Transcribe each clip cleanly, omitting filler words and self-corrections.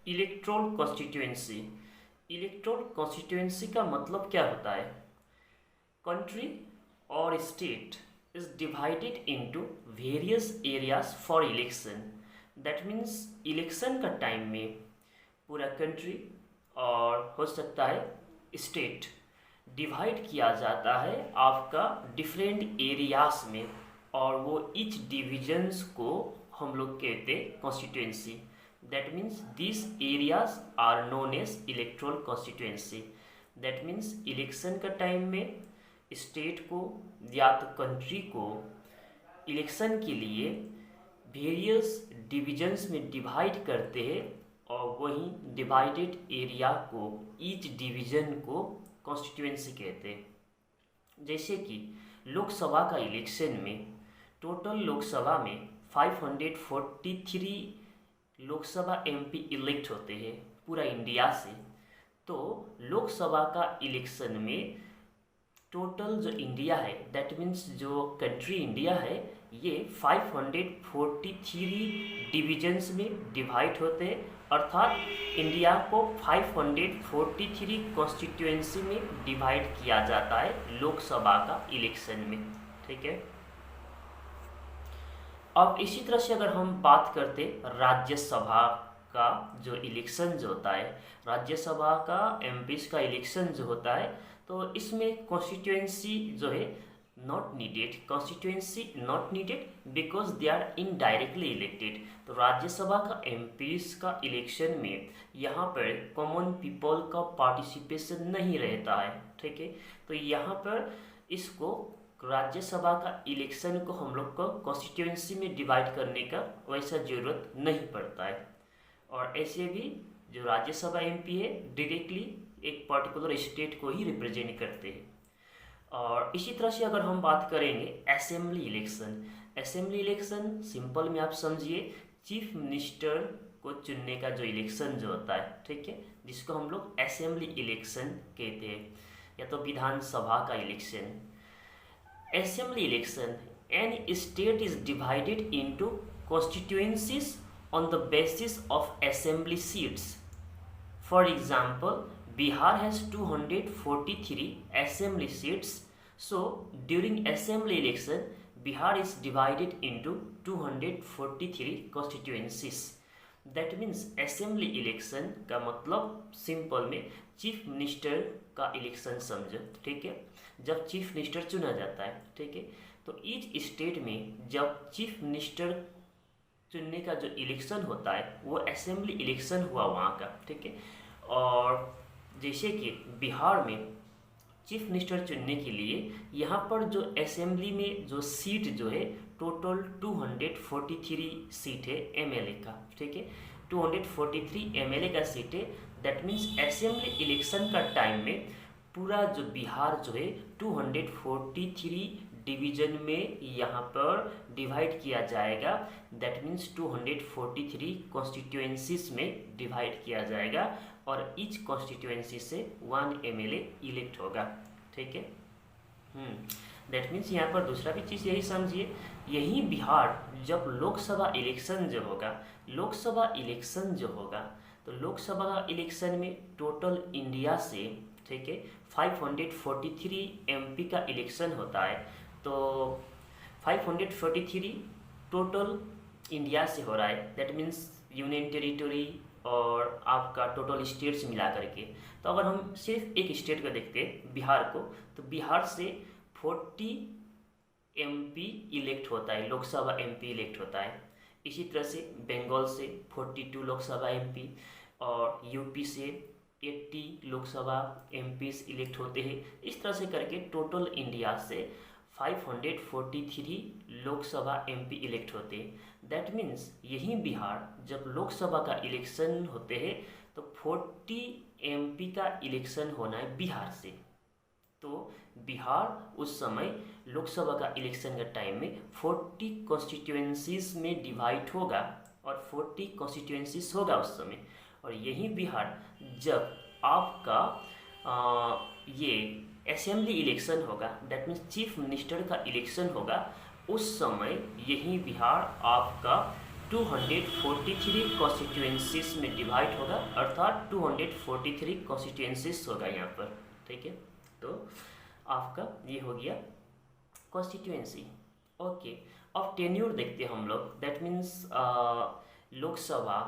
Electoral constituency. Electoral constituency का मतलब क्या होता है? कंट्री और state is divided into various areas for election. That means election का टाइम में पूरा कंट्री और हो सकता है स्टेट डिवाइड किया जाता है आपका डिफरेंट एरियाज में, और वो ईच डिविजन्स को हम लोग कहते हैं constituency. That means this areas are known as electoral constituency. That means election का टाइम में स्टेट को या तो कंट्री को इलेक्शन के लिए वेरियस डिविजन्स में डिवाइड करते हैं, और वहीं डिवाइडेड एरिया को ईच डिवीजन को कॉन्स्टिट्यूएंसी कहते हैं। जैसे कि लोकसभा का इलेक्शन में टोटल लोकसभा में 543 लोकसभा एमपी इलेक्ट होते हैं पूरा इंडिया से। तो लोकसभा का इलेक्शन में टोटल जो इंडिया है, दैट मीन्स जो कंट्री इंडिया है, ये 543 डिविजन्स में डिवाइड होते हैं, अर्थात इंडिया को 543 कॉन्स्टिट्यूएंसी में डिवाइड किया जाता है लोकसभा का इलेक्शन में। ठीक है। अब इसी तरह से अगर हम बात करते राज्यसभा का जो इलेक्शन जो होता है, राज्यसभा का एमपीज का इलेक्शन जो होता है, तो इसमें कॉन्स्टिट्यूएंसी जो है not needed, constituency not needed because they are indirectly elected. तो राज्यसभा का एमपीज का इलेक्शन में यहाँ पर कॉमन पीपल का पार्टिसिपेशन नहीं रहता है। ठीक है। तो यहाँ पर इसको राज्यसभा का इलेक्शन को हम लोग को कॉन्स्टिट्यूएंसी में डिवाइड करने का वैसा ज़रूरत नहीं पड़ता है। और ऐसे भी जो राज्यसभा एमपी है डायरेक्टली एक पर्टिकुलर स्टेट को ही रिप्रेजेंट करते हैं। और इसी तरह से अगर हम बात करेंगे assembly election, assembly election simple में आप समझिए चीफ मिनिस्टर को चुनने का जो इलेक्शन जो होता है, ठीक है, जिसको हम लोग असेंबली इलेक्शन कहते हैं, या तो विधानसभा का election. Assembly election, any state is divided into constituencies on the basis of assembly seats. For example, Bihar has 243 assembly seats. So during assembly election, Bihar is divided into 243 constituencies. That means assembly election का मतलब simple में chief minister का election समझो। ठीक है। जब chief minister चुना जाता है, ठीक है, तो ईच स्टेट में जब चीफ मिनिस्टर चुनने का जो इलेक्शन होता है वो असेंबली इलेक्शन हुआ वहाँ का। ठीक है। और जैसे कि बिहार में चीफ मिनिस्टर चुनने के लिए यहाँ पर जो असेंबली में जो सीट जो है टोटल 243 सीट है एमएलए का। ठीक है। 243 एमएलए का सीट है। दैट मीन्स असेंबली इलेक्शन का टाइम में पूरा जो बिहार जो है 243 डिवीजन में यहाँ पर डिवाइड किया जाएगा। दैट मीन्स 243 कॉन्स्टिट्यूएंसीज में डिवाइड किया जाएगा, और ईच कॉन्स्टिट्यूएंसी से 1 एमएलए इलेक्ट होगा। ठीक है। दैट मीन्स यहाँ पर दूसरा भी चीज़ यही समझिए, यही बिहार जब लोकसभा इलेक्शन जो होगा, लोकसभा इलेक्शन जो होगा, तो लोकसभा इलेक्शन में टोटल इंडिया से, ठीक है, 543 एमपी का इलेक्शन होता है। तो 543 टोटल इंडिया से हो रहा है। दैट मीन्स यूनियन टेरिटरी और आपका टोटल स्टेट्स मिला करके। तो अगर हम सिर्फ एक स्टेट को देखते हैं बिहार को, तो बिहार से 40 एमपी इलेक्ट होता है, लोकसभा एमपी इलेक्ट होता है। इसी तरह से बंगाल से 42 लोकसभा एमपी, और यूपी से 80 लोकसभा एमपीज इलेक्ट होते हैं। इस तरह से करके टोटल इंडिया से 543 लोकसभा एमपी इलेक्ट होते हैं। दैट मीन्स यही बिहार जब लोकसभा का इलेक्शन होते हैं तो 40 एमपी का इलेक्शन होना है बिहार से। तो बिहार उस समय लोकसभा का इलेक्शन के टाइम में 40 कॉन्स्टिट्यूएंसीज में डिवाइड होगा, और 40 कॉन्स्टिट्यूएंसीज होगा उस समय। और यही बिहार जब आपका ये असेंबली इलेक्शन होगा, दैट मीन्स चीफ मिनिस्टर का इलेक्शन होगा, उस समय यही बिहार आपका 243 कॉन्स्टिट्यूएंसीज में डिवाइड होगा, अर्थात 243 कॉन्स्टिट्यूएंसीज होगा यहाँ पर, ठीक है। तो आपका ये हो गया कॉन्स्टिट्यूएंसी। ओके, अब टेन्योर देखते हैं हम लोग। दैट मीन्स लोकसभा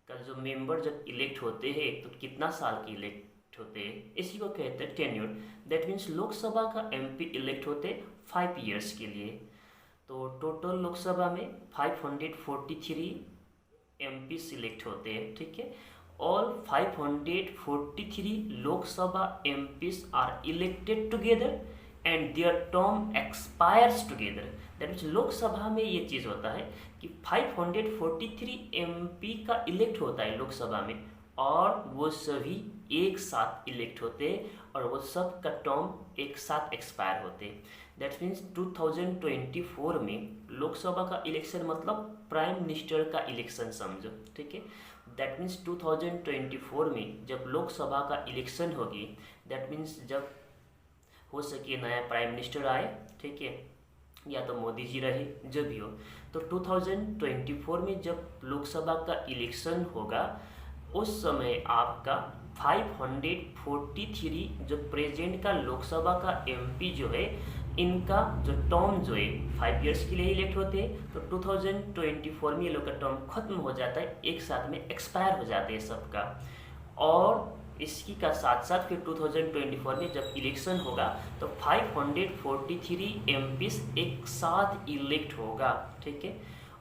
का जो मेंबर जब इलेक्ट होते हैं तो कितना साल के इलेक्ट होते हैं, इसी को कहते हैं टेन्योर। दैट मीन्स लोकसभा का एमपी इलेक्ट होते 5 ईयर्स के लिए। तो टोटल लोकसभा में 543 एमपी सिलेक्ट होते हैं, ठीक है। All 543 Lok Sabha MPs are elected together and their term expires together. That means Lok Sabha में ये चीज़ होता है कि 543 एमपी का इलेक्ट होता है लोकसभा में, और वो सभी एक साथ इलेक्ट होते हैं और वो सब का टर्म एक साथ एक्सपायर होते हैं। दैट मीन्स 2024 में लोकसभा का इलेक्शन मतलब प्राइम मिनिस्टर का इलेक्शन समझो, ठीक है। दैट मीन्स 2024 में जब लोकसभा का इलेक्शन होगी, दैट मीन्स जब हो सके नया प्राइम मिनिस्टर आए, ठीक है, या तो मोदी जी रहे, जो भी हो, तो 2024 में जब लोकसभा का इलेक्शन होगा उस समय आपका 543 जो प्रेजेंट का लोकसभा का एमपी जो है, इनका जो टर्म जो है 5 ईयर्स के लिए इलेक्ट होते हैं। तो 2024 में ये लोग का टर्म खत्म हो जाता है, एक साथ में एक्सपायर हो जाते हैं सबका। और इसकी का साथ साथ फिर 2024 में जब इलेक्शन होगा तो 543 एमपीस एक साथ इलेक्ट होगा, ठीक है।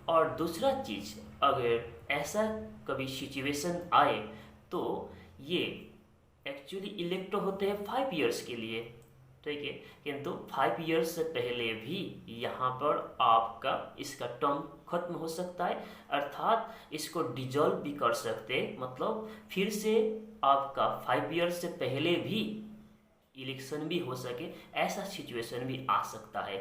और दूसरा चीज़, अगर ऐसा कभी सिचुएशन आए तो ये एक्चुअली इलेक्ट होते हैं 5 ईयर्स के लिए, ठीक है, किंतु 5 ईयर्स से पहले भी यहाँ पर आपका इसका टर्म खत्म हो सकता है, अर्थात इसको डिजॉल्व भी कर सकते, मतलब फिर से आपका 5 ईयर्स से पहले भी इलेक्शन भी हो सके, ऐसा सिचुएशन भी आ सकता है।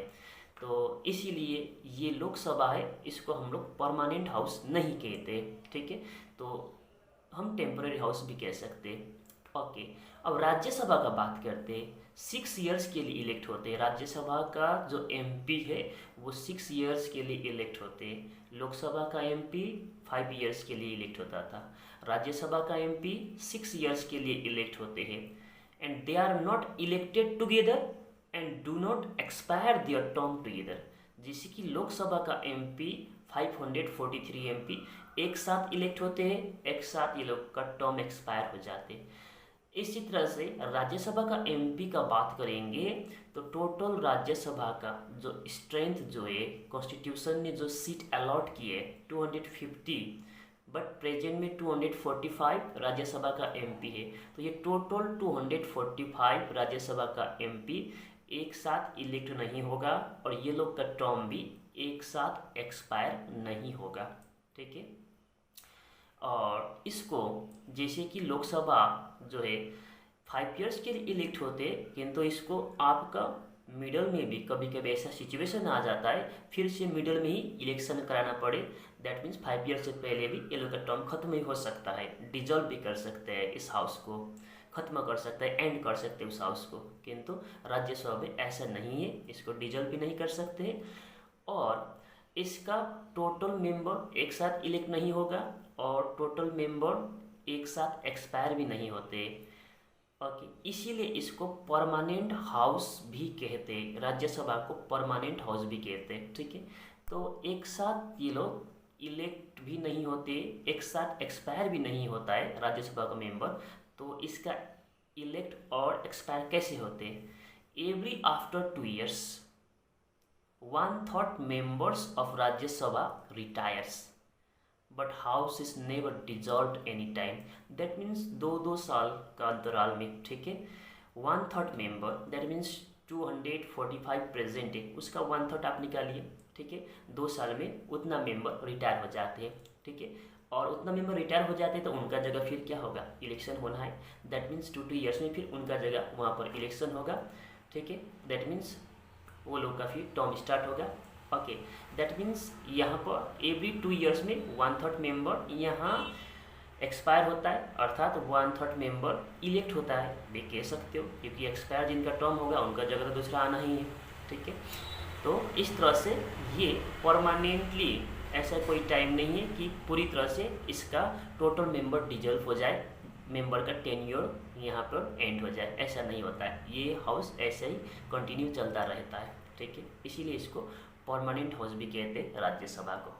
तो इसीलिए ये लोकसभा है, इसको हम लोग परमानेंट हाउस नहीं कहते, ठीक है, तो हम टेम्पररी हाउस भी कह सकते। ओके, अब राज्यसभा का बात करते हैं। 6 ईयर्स के लिए इलेक्ट होते हैं। राज्यसभा का जो एमपी है वो 6 ईयर्स के लिए इलेक्ट होते हैं। लोकसभा का एमपी 5 ईयर्स के लिए इलेक्ट होता था, राज्यसभा का एमपी 6 ईयर्स के लिए इलेक्ट होते हैं। And they are not elected together and do not expire their term together. जैसे कि लोकसभा का एमपी 543 एमपी एक साथ इलेक्ट होते हैं, एक साथ ये लोग का टर्म एक्सपायर हो जाते हैं। इसी तरह से राज्यसभा का एमपी का बात करेंगे तो टोटल राज्यसभा का जो स्ट्रेंथ जो है, कॉन्स्टिट्यूशन ने जो सीट अलॉट की है 250, बट प्रेजेंट में 245 राज्यसभा का एमपी है। तो ये टोटल 245 राज्यसभा का एमपी एक साथ इलेक्ट नहीं होगा और ये लोग का टर्म भी एक साथ एक्सपायर नहीं होगा, ठीक है। और इसको जैसे कि लोकसभा जो है 5 ईयर्स के लिए इलेक्ट होते, किंतु इसको आपका मिडल में भी कभी कभी ऐसा सिचुएशन आ जाता है फिर से मिडल में ही इलेक्शन कराना पड़े। दैट मीन्स 5 ईयर्स से पहले भी ये लोग का टर्म खत्म ही हो सकता है, डिजॉल्व भी कर सकते हैं, इस हाउस को खत्म कर सकते हैं, एंड कर सकते हैं उस हाउस को। किंतु राज्यसभा में ऐसा नहीं है, इसको डिजॉल्व भी नहीं कर सकते और इसका टोटल मेंबर एक साथ इलेक्ट नहीं होगा और टोटल मेंबर एक साथ एक्सपायर भी नहीं होते। ओके, इसीलिए इसको परमानेंट हाउस भी कहते हैं, राज्यसभा को परमानेंट हाउस भी कहते हैं, ठीक है। तो एक साथ ये लोग इलेक्ट भी नहीं होते, एक साथ एक्सपायर भी नहीं होता है राज्यसभा का मेंबर। तो इसका इलेक्ट और एक्सपायर कैसे होते हैं? Every after 2 years 1/3 members of Rajya Sabha retires, but House is never dissolved any time. That means 2-2 साल का अंतराल में, ठीक है, 1/3 मेंबर, दैट मीन्स 245 प्रेजेंट है, उसका 1/3 आप निकालिए, ठीक है। 2 साल में उतना मेंबर रिटायर हो जाते हैं, ठीक है। और उतना मेंबर रिटायर हो जाते हैं तो उनका जगह फिर क्या होगा, इलेक्शन होना है। दैट मीन्स 2 ईयर्स में फिर उनका जगह वहाँ पर इलेक्शन होगा, ठीक है। दैट मीन्स वो लोग का फिर टर्म स्टार्ट होगा। ओके, दैट मीन्स यहाँ पर एवरी 2 ईयर्स में 1/3 मेंबर यहाँ एक्सपायर होता है, अर्थात 1/3 मेंबर इलेक्ट होता है भी कह सकते हो, क्योंकि एक्सपायर जिनका टर्म होगा उनका जगह तो दूसरा आना ही है, ठीक है। तो इस तरह से ये परमानेंटली ऐसा कोई टाइम नहीं है कि पूरी तरह से इसका टोटल मेंबर डिजॉल्व हो जाए, मेंबर का टेन्योर यहाँ पर एंड हो जाए, ऐसा नहीं होता है। ये हाउस ऐसे ही कंटिन्यू चलता रहता है, ठीक है। इसीलिए इसको परमानेंट हाउस भी कहते हैं राज्यसभा को।